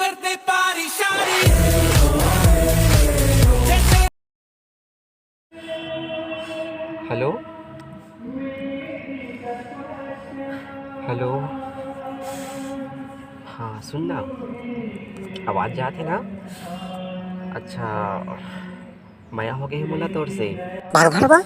करते पारी शारी। Hello hello. हाँ सुनना, आवाज़ जाते ना। अच्छा, माया हो गई है मोला तोर से। भाग भाग भाग।